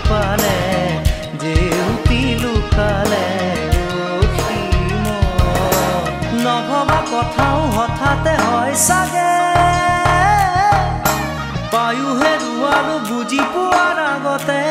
পালে জেউতি লুকালে নভবা কথাও হঠাতে হয় চাগে পায়ো হেৰুৱালো বুজি পোৱাৰ আগতে